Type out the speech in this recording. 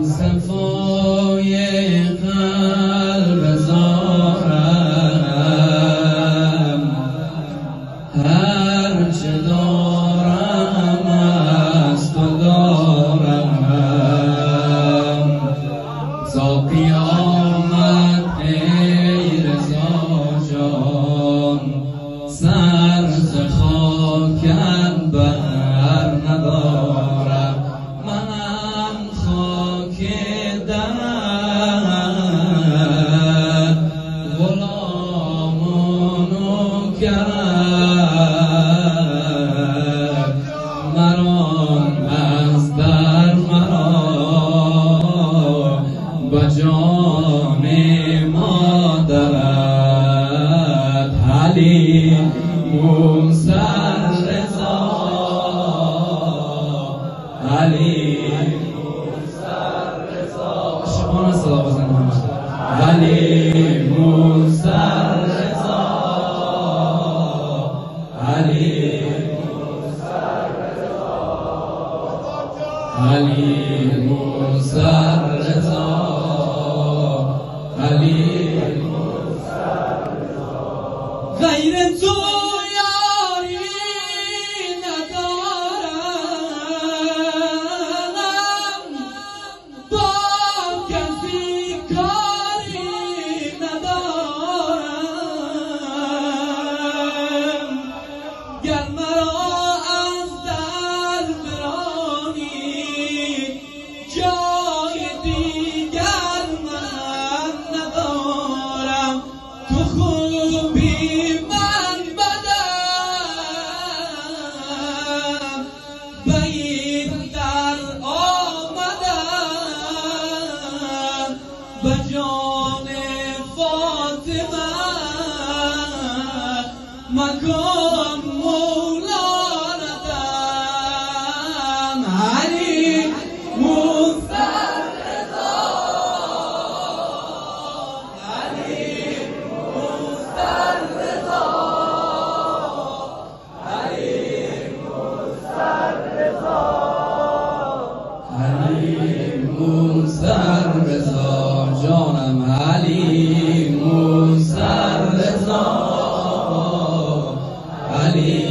صفای قلب زارم هر چه دارم از تو دارم تا قیامت ای رضا جان سر ز خاکت بر ندارم منم خاک درت غلام و نوکرت مران از در مرا به جان مادرت حلیم سر رضا حلیم سر رضا شما صدا بزنید حلیم سر رضا حلیم سر رضا حلیم سر رضا حلیم سر رضا غیر تو بجان فاطمه مکان مولانتم علی مستر رضا علی مستر رضا علی مستر رضا علی مستر رضا جانم علی مستر رضا علی